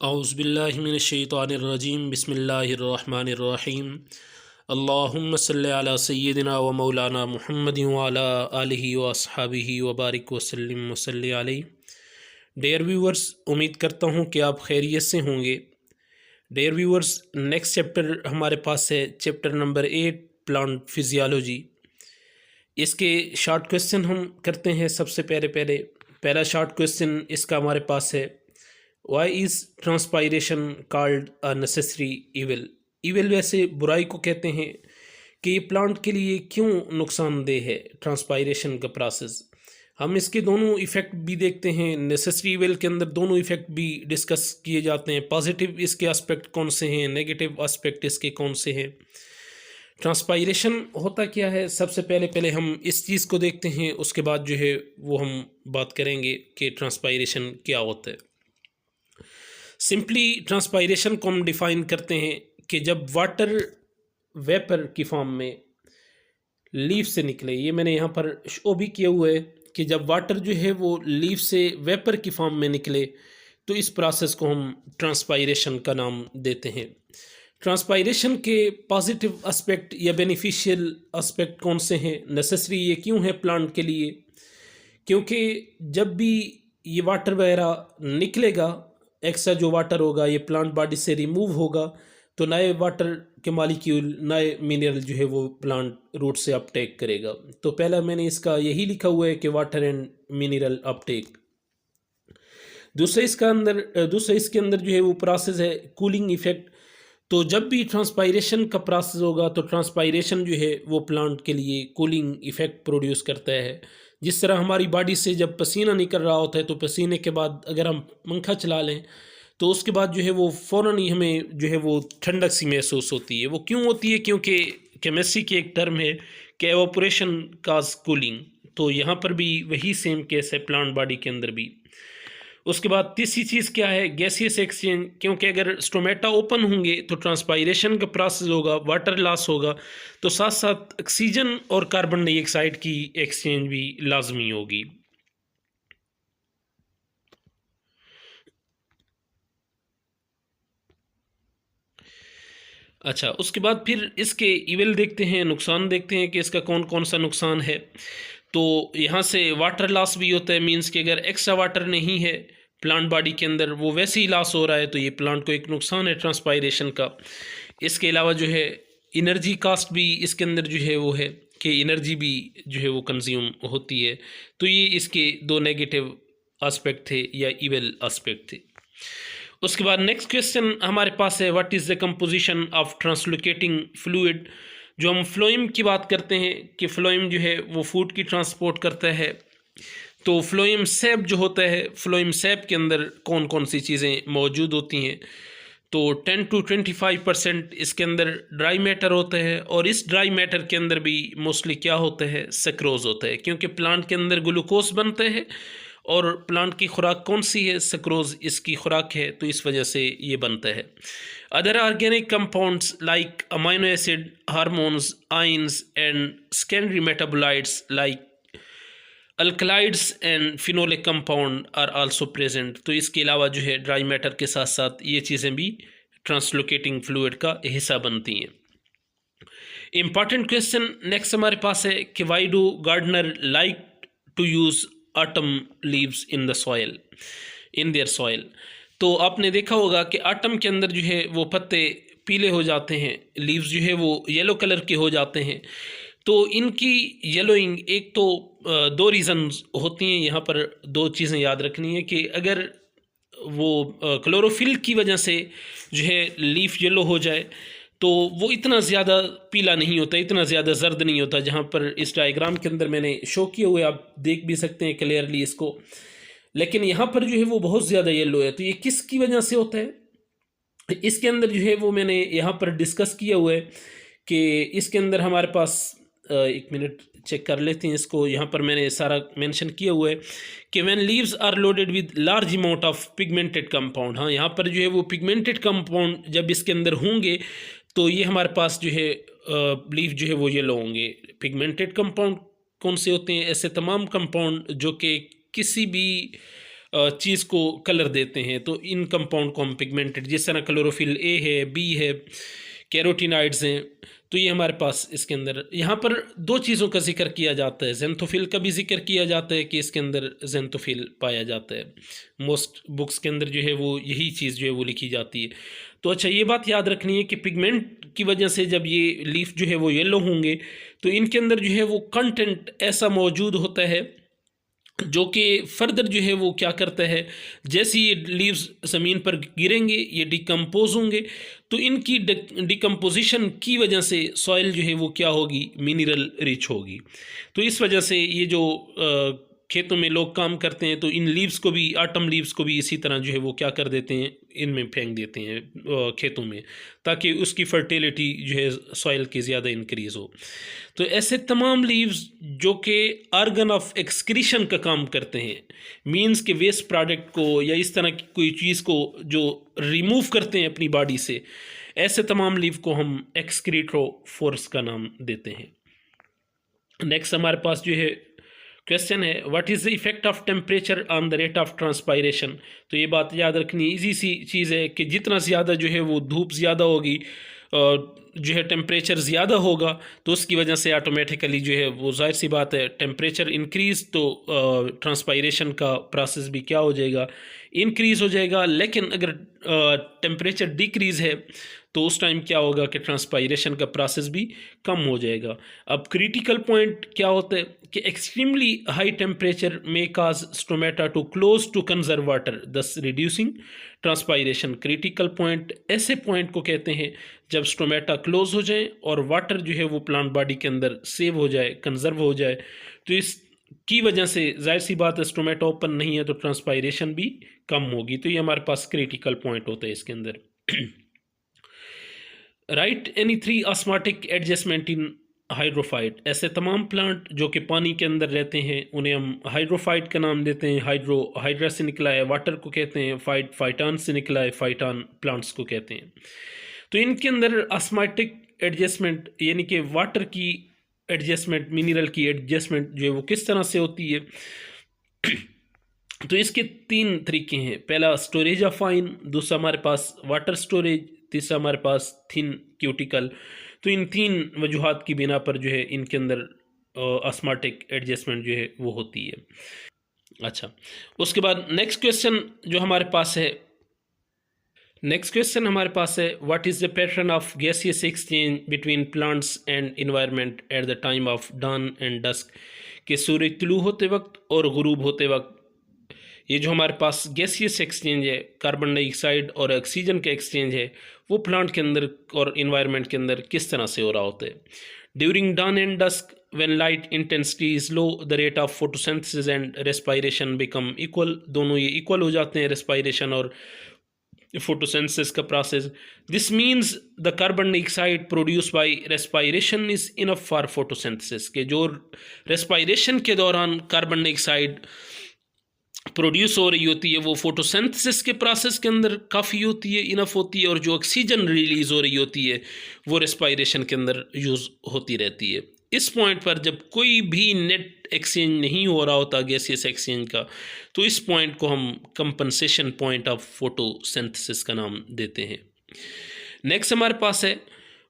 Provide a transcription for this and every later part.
औज़ुबिल्लाहिमिनश्शैतानिर्रजीम बिस्मिल्लाहिर्रहमानिर्रहीम अल्लाहुम्म सल्लि अला सय्यिदिना व मौलाना मुहम्मदिन व अला आलिहि व अस्हाबिहि व बारिक वसल्लिम वसल्लि अलैहि। डेयर व्यूअर्स, उम्मीद करता हूँ कि आप खैरियत से होंगे। डेयर व्यूअर्स, नेक्स्ट चैप्टर हमारे पास है चैप्टर नंबर 8 प्लांट फिजियोलॉजी। इसके शॉर्ट क्वेश्चन हम करते हैं। सबसे पहले पहला शॉर्ट क्वेश्चन इसका हमारे पास है, why is transpiration called a necessary evil. Evil वैसे बुराई को कहते हैं कि ये प्लांट के लिए क्यों नुकसानदेह है ट्रांसपायरेशन का प्रोसेस। हम इसके दोनों इफ़ेक्ट भी देखते हैं। नेसेसरी इविल के अंदर दोनों इफ़ेक्ट भी डिस्कस किए जाते हैं। पॉजिटिव इसके एस्पेक्ट कौन से हैं, नेगेटिव एस्पेक्ट इसके कौन से हैं। ट्रांसपायरेशन होता क्या है, सबसे पहले हम इस चीज़ को देखते हैं, उसके बाद जो है वो हम बात करेंगे कि ट्रांसपायरेशन क्या होता है। सिंपली ट्रांसपायरेशन को हम डिफ़ाइन करते हैं कि जब वाटर वेपर की फॉर्म में लीफ से निकले। ये मैंने यहाँ पर शो भी किया हुआ है कि जब वाटर जो है वो लीफ से वेपर की फॉर्म में निकले तो इस प्रोसेस को हम ट्रांसपायरेशन का नाम देते हैं। ट्रांसपायरेशन के पॉजिटिव एस्पेक्ट या बेनिफिशियल एस्पेक्ट कौन से हैं, नेसेसरी ये क्यों है प्लांट के लिए, क्योंकि जब भी ये वाटर वगैरह निकलेगा, एक्स्ट्रा जो वाटर होगा ये प्लांट बॉडी से रिमूव होगा तो नए वाटर के मालिक्यूल, नए मिनरल जो है वो प्लांट रूट से अपटेक करेगा। तो पहला मैंने इसका यही लिखा हुआ है कि वाटर एंड मिनरल अपटेक। दूसरा इसके अंदर जो है वो प्रोसेस है कूलिंग इफेक्ट। तो जब भी ट्रांसपायरेशन का प्रोसेस होगा तो ट्रांसपायरेशन जो है वो प्लांट के लिए कूलिंग इफेक्ट प्रोड्यूस करता है। जिस तरह हमारी बॉडी से जब पसीना निकल रहा होता है तो पसीने के बाद अगर हम पंखा चला लें तो उसके बाद जो है वो फ़ौरन ही हमें जो है वो ठंडक सी महसूस होती है। वो क्यों होती है? क्योंकि केमिस्ट्री की एक टर्म है कि एवापोरेशन काज कूलिंग। तो यहाँ पर भी वही सेम केस है प्लांट बॉडी के अंदर भी। उसके बाद तीसरी चीज़ क्या है, गैसियस एक्सचेंज। क्योंकि अगर स्टोमेटा ओपन होंगे तो ट्रांसपायरेशन का प्रोसेस होगा, वाटर लॉस होगा, तो साथ साथ ऑक्सीजन और कार्बन डाइऑक्साइड की एक्सचेंज भी लाजमी होगी। अच्छा, उसके बाद फिर इसके इविल देखते हैं, नुकसान देखते हैं कि इसका कौन कौन सा नुकसान है। तो यहाँ से वाटर लॉस भी होता है, मींस कि अगर एक्स्ट्रा वाटर नहीं है प्लांट बॉडी के अंदर, वो वैसे ही लॉस हो रहा है, तो ये प्लांट को एक नुकसान है ट्रांसपायरेशन का। इसके अलावा जो है इनर्जी कास्ट भी इसके अंदर जो है वो है कि एनर्जी भी जो है वो कंज्यूम होती है। तो ये इसके दो नेगेटिव एस्पेक्ट थे या इविल एस्पेक्ट थे। उसके बाद नेक्स्ट क्वेश्चन हमारे पास है, what is the composition of translocating fluid. जो हम फ्लोएम की बात करते हैं कि फ्लोएम जो है वो फूड की ट्रांसपोर्ट करता है, तो फ्लोएम सैप जो होता है, फ्लोएम सैप के अंदर कौन कौन सी चीज़ें मौजूद होती हैं। तो 10 to 25% इसके अंदर ड्राई मैटर होता है, और इस ड्राई मैटर के अंदर भी मोस्टली क्या होता है, सक्रोज होता है। क्योंकि प्लांट के अंदर ग्लूकोज बनता है और प्लांट की खुराक कौन सी है, सक्रोज इसकी खुराक है, तो इस वजह से ये बनता है। Other organic compounds like amino acid, hormones, ions and secondary metabolites like alkaloids and phenolic compound are also present. तो इसके अलावा जो है ड्राई मैटर के साथ साथ ये चीज़ें भी ट्रांसलोकेटिंग फ्लूइड का हिस्सा बनती हैं। इम्पॉर्टेंट क्वेश्चन नेक्स्ट हमारे पास है कि why do gardener like to use autumn leaves in the soil, in their soil. तो आपने देखा होगा कि ऑटम के अंदर जो है वो पत्ते पीले हो जाते हैं, लीव्स जो है वो येलो कलर के हो जाते हैं। तो इनकी येलोइंग, एक तो दो रीज़न्स होती हैं। यहाँ पर दो चीज़ें याद रखनी है कि अगर वो क्लोरोफिल की वजह से जो है लीफ येलो हो जाए तो वो इतना ज़्यादा पीला नहीं होता, इतना ज़्यादा जर्द नहीं होता। जहाँ पर इस डायग्राम के अंदर मैंने शो किए हुए, आप देख भी सकते हैं क्लियरली इसको। लेकिन यहाँ पर जो है वो बहुत ज़्यादा येलो है। तो ये किस की वजह से होता है, इसके अंदर जो है वो मैंने यहाँ पर डिस्कस किया हुआ है कि इसके अंदर हमारे पास एक मिनट चेक कर लेते हैं इसको। यहाँ पर मैंने सारा मेंशन किया हुआ है कि when leaves are loaded with large amount of pigmented compound. हाँ, यहाँ पर जो है वो पिगमेंटेड कंपाउंड जब इसके अंदर होंगे तो ये हमारे पास जो है लीफ जो है वो येलो होंगे। पिगमेंटेड कंपाउंड कौन से होते हैं? ऐसे तमाम कंपाउंड जो कि किसी भी चीज़ को कलर देते हैं। तो इन कंपाउंड को हम पिगमेंटेड, जिस तरह क्लोरोफिल ए है, बी है, कैरोटीनॉइड्स हैं, तो ये हमारे पास इसके अंदर। यहाँ पर दो चीज़ों का जिक्र किया जाता है, ज़ेंथोफिल का भी जिक्र किया जाता है कि इसके अंदर ज़ेंथोफिल पाया जाता है। मोस्ट बुक्स के अंदर जो है वो यही चीज़ जो है वो लिखी जाती है। तो अच्छा, ये बात याद रखनी है कि पिगमेंट की वजह से जब ये लीफ जो है वो येलो होंगे तो इनके अंदर जो है वो कंटेंट ऐसा मौजूद होता है जो कि फर्दर जो है वो क्या करता है, जैसे ये लीव्स ज़मीन पर गिरेंगे ये डिकम्पोज होंगे, तो इनकी डिकम्पोजिशन की वजह से सॉइल जो है वो क्या होगी, मिनरल रिच होगी। तो इस वजह से ये जो खेतों में लोग काम करते हैं तो इन लीव्स को भी, ऑटम लीव्स को भी इसी तरह जो है वो क्या कर देते हैं, इनमें फेंक देते हैं खेतों में, ताकि उसकी फर्टिलिटी जो है सॉइल की ज़्यादा इंक्रीज़ हो। तो ऐसे तमाम लीव्स जो कि आर्गन ऑफ एक्सक्रीशन का काम करते हैं, मींस के वेस्ट प्रोडक्ट को या इस तरह की कोई चीज़ को जो रिमूव करते हैं अपनी बॉडी से, ऐसे तमाम लीव को हम एक्सक्रीटोफोर्स का नाम देते हैं। नेक्स्ट हमारे पास जो है क्वेश्चन है, what is the effect of temperature on the rate of transpiration. तो ये बात याद रखनी ईजी सी चीज़ है कि जितना ज़्यादा जो है वो धूप ज़्यादा होगी, जो है टेम्परेचर ज़्यादा होगा, तो उसकी वजह से ऑटोमेटिकली जो है वो जाहिर सी बात है टेम्परेचर इंक्रीज़ तो ट्रांसपायरेशन का प्रोसेस भी क्या हो जाएगा, इंक्रीज़ हो जाएगा। लेकिन अगर टेम्परेचर डिक्रीज़ है तो उस टाइम क्या होगा कि ट्रांसपायरेशन का प्रोसेस भी कम हो जाएगा। अब क्रिटिकल पॉइंट क्या होता है कि extremely high temperature may cause stomata to close to conserve water thus reducing transpiration. Critical point ऐसे पॉइंट को कहते हैं जब स्टोमेटा क्लोज हो जाए और वाटर जो है वो प्लांट बॉडी के अंदर सेव हो जाए, कंजर्व हो जाए। तो इस की वजह से जाहिर सी बात है स्टोमेटा ओपन नहीं है तो ट्रांसपायरेशन भी कम होगी। तो ये हमारे पास क्रिटिकल पॉइंट होता है इसके अंदर। Right any 3 osmotic adjustment in hydrophyte. ऐसे तमाम प्लांट जो कि पानी के अंदर रहते हैं उन्हें हम हाइड्रोफाइट का नाम देते हैं। हाइड्रा से निकला है, वाटर को कहते हैं, फाइटान से निकला है, फाइटान प्लांट्स को कहते हैं। तो इनके अंदर ऑस्मोटिक एडजस्टमेंट यानी कि वाटर की एडजस्टमेंट, मिनरल की एडजस्टमेंट जो है वो किस तरह से होती है। तो इसके 3 तरीके हैं। पहला स्टोरेज ऑफ फाइन, दूसरा हमारे पास वाटर स्टोरेज, तीसरा हमारे पास थिन क्यूटिकल। तो इन 3 वजूहात की बिना पर जो है इनके अंदर ऑस्मोटिक एडजस्टमेंट जो है वो होती है। अच्छा, उसके बाद नेक्स्ट क्वेश्चन जो हमारे पास है, what is the pattern of gaseous exchange between plants and environment at the time of dawn and dusk. के सूरज तुलू होते वक्त और गुरूब होते वक्त ये जो हमारे पास गैसियस एक्सचेंज है, कार्बन डाइऑक्साइड और ऑक्सीजन का एक्सचेंज है, वो प्लांट के अंदर और इन्वायरमेंट के अंदर किस तरह से हो रहा होता है। During dawn and dusk when light intensity is low the rate of photosynthesis and respiration become equal. दोनों ये इक्वल हो जाते हैं, रेस्पायरेशन और फोटोसिंथेसिस का process. This means the carbon dioxide produce by respiration is enough for photosynthesis. के जो respiration के दौरान कार्बन डाइऑक्साइड प्रोड्यूस हो रही होती है वो फोटोसिंथेसिस के प्रोसेस के अंदर काफ़ी होती है, इनफ होती है, और जो ऑक्सीजन रिलीज़ हो रही होती है वो रेस्पायरेशन के अंदर यूज़ होती रहती है। इस पॉइंट पर जब कोई भी नेट एक्सचेंज नहीं हो रहा होता गैसियस एक्सचेंज का, तो इस पॉइंट को हम कंपनसेशन पॉइंट ऑफ फोटोसिंथेसिस का नाम देते हैं। नेक्स्ट हमारे पास है,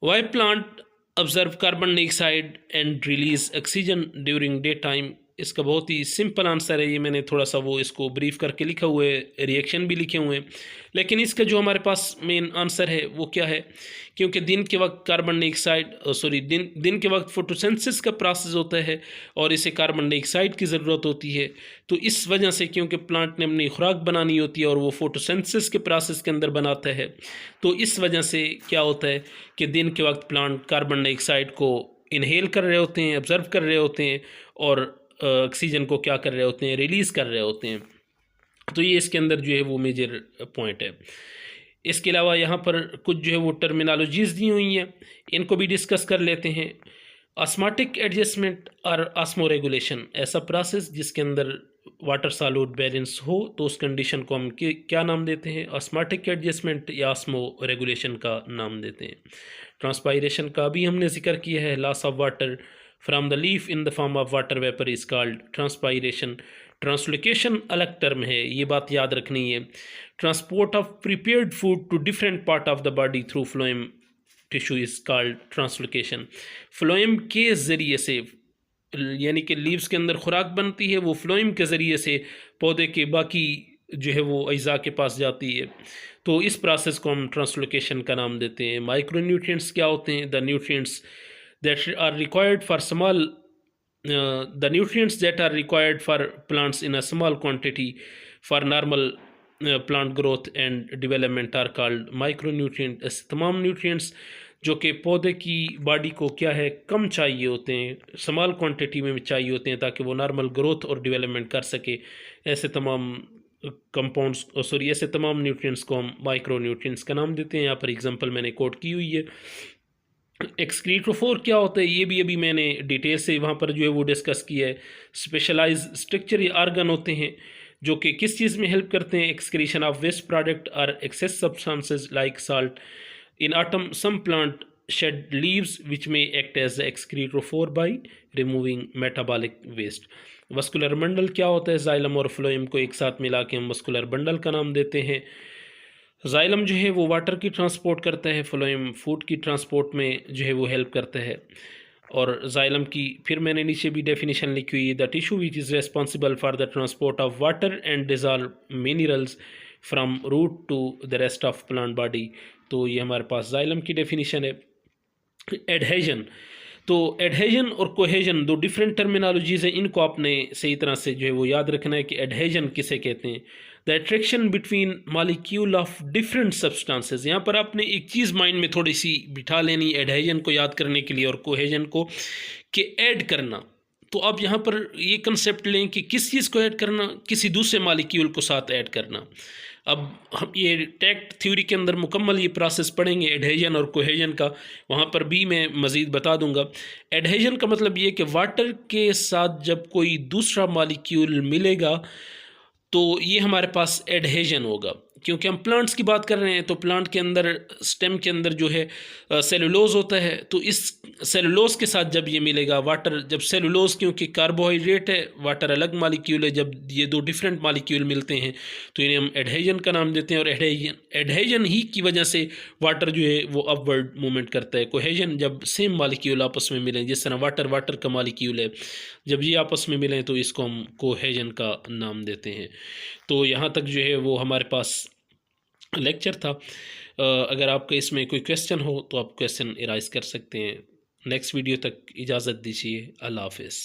why plant observe carbon dioxide and release oxygen during day time. इसका बहुत ही सिंपल आंसर है, ये मैंने थोड़ा सा वो इसको ब्रीफ करके लिखा हुआ है, रिएक्शन भी लिखे हुए हैं, लेकिन इसका जो हमारे पास मेन आंसर है वो क्या है, क्योंकि दिन के वक्त कार्बन डाइऑक्साइड दिन के वक्त फोटोसिंथेसिस का प्रोसेस होता है और इसे कार्बन डाइऑक्साइड की ज़रूरत होती है। तो इस वजह से क्योंकि प्लांट ने अपनी खुराक बनानी होती है और वो फोटोसिंथेसिस के प्रोसेस के अंदर बनाता है, तो इस वजह से क्या होता है कि दिन के वक्त प्लांट कार्बन डाइऑक्साइड को इनहेल कर रहे होते हैं, ऑब्जर्व कर रहे होते हैं, और ऑक्सीजन को क्या कर रहे होते हैं, रिलीज़ कर रहे होते हैं। तो ये इसके अंदर जो है वो मेजर पॉइंट है। इसके अलावा यहाँ पर कुछ जो है वो टर्मिनोलॉजीज़ दी हुई हैं, इनको भी डिस्कस कर लेते हैं। ऑस्मोटिक एडजस्टमेंट और ऑस्मो रेगुलेशन, ऐसा प्रोसेस जिसके अंदर वाटर सॉल्यूट बैलेंस हो तो उस कंडीशन को हम क्या नाम देते हैं, ऑस्मोटिक एडजस्टमेंट या ऑस्मो रेगुलेशन का नाम देते हैं। ट्रांसपायरेशन का भी हमने जिक्र किया है, loss of water from the leaf in the form of water vapor is called transpiration. Translocation अलग टर्म है, ये बात याद रखनी है। Transport of prepared food to different part of the body through phloem tissue is called translocation. Phloem के ज़रिए से, यानी कि लीव्स के अंदर खुराक बनती है, वो फ्लोएम के ज़रिए से पौधे के बाकी जो है वो अज्जा के पास जाती है, तो इस प्रोसेस को हम ट्रांसलोकेशन का नाम देते हैं। माइक्रोन्यूट्रिएंट्स क्या होते हैं? The nutrients that are required for small the nutrients that are required for plants in a small quantity for normal plant growth and development are called micronutrient। ऐसे तमाम nutrients जो कि पौधे की बॉडी को क्या है कम चाहिए होते हैं, स्मॉल क्वांटिटी में चाहिए होते हैं ताकि वो नॉर्मल ग्रोथ और डेवलपमेंट कर सके, ऐसे तमाम कंपाउंड्स ऐसे तमाम न्यूट्रिएंट्स को हम माइक्रो न्यूट्रिएंट्स का नाम देते हैं। यहाँ पर एग्जांपल मैंने कोट की हुई है। एक्सक्रीटोफोर क्या होता है ये भी अभी मैंने डिटेल से वहाँ पर जो है वो डिस्कस किया है। स्पेशलाइज स्ट्रक्चर या आर्गन होते हैं जो कि किस चीज़ में हेल्प करते हैं? एक्सक्रीशन ऑफ वेस्ट प्रोडक्ट और excess substances like salt. In autumn some plant shed leaves which में act as excretophore by removing metabolic waste. Vascular bundle क्या होता है? जाइलम और फ्लोएम को एक साथ मिला के हम वस्कुलर बंडल का नाम देते हैं। जाइलम जो है वो वाटर की ट्रांसपोर्ट करता है, फ्लोएम फूड की ट्रांसपोर्ट में जो है वो हेल्प करता है। और जाइलम की फिर मैंने नीचे भी डेफिनेशन लिखी हुई है, the tissue which is responsible for the transport of water and dissolve minerals from root to the rest of plant body. तो ये हमारे पास जाइलम की डेफिनेशन है। एडहेजन, तो एडहेजन और कोहेजन दो डिफरेंट टर्मिनोलॉजीज़ हैं, इनको आपने सही तरह से जो है वो याद रखना है कि एडहेजन किसे कहते हैं? The attraction between molecule of different substances. यहाँ पर आपने एक चीज़ माइंड में थोड़ी सी बिठा लेनी एडहेजन को याद करने के लिए और कोहेजन को, कि ऐड करना। तो आप यहाँ पर ये कंसेप्ट लें कि किस चीज़ को ऐड करना? किसी दूसरे मॉलिक्यूल को साथ ऐड करना। अब हम ये टैक्ट थ्योरी के अंदर मुकम्मल ये प्रोसेस पढ़ेंगे एडहेजन और कोहेजन का, वहाँ पर भी मैं मज़ीद बता दूंगा। एडहेजन का मतलब ये कि वाटर के साथ जब कोई दूसरा मॉलिक्यूल मिलेगा तो ये हमारे पास एडहेजन होगा। क्योंकि हम प्लांट्स की बात कर रहे हैं तो प्लांट के अंदर स्टेम के अंदर जो है सेलुलोज होता है, तो इस सेलुलोज के साथ जब ये मिलेगा वाटर, जब सेलुलोज क्योंकि कार्बोहाइड्रेट है, वाटर अलग मॉलिक्यूल है, जब ये दो डिफरेंट मॉलिक्यूल मिलते हैं तो इन्हें हम एडहेजन का नाम देते हैं। और एडहेजन ही की वजह से वाटर जो है वो अपवर्ड मूवमेंट करता है। कोहेजन जब सेम मॉलिक्यूल आपस में मिलें, जिस तरह वाटर का मॉलिक्यूल है, जब ये आपस में मिलें तो इसको हम कोहेजन का नाम देते हैं। तो यहाँ तक जो है वो हमारे पास लेक्चर था। अगर आपका इसमें कोई क्वेश्चन हो तो आप क्वेश्चन इराइज़ कर सकते हैं। नेक्स्ट वीडियो तक इजाज़त दीजिए। अल्लाह हाफ़िज़।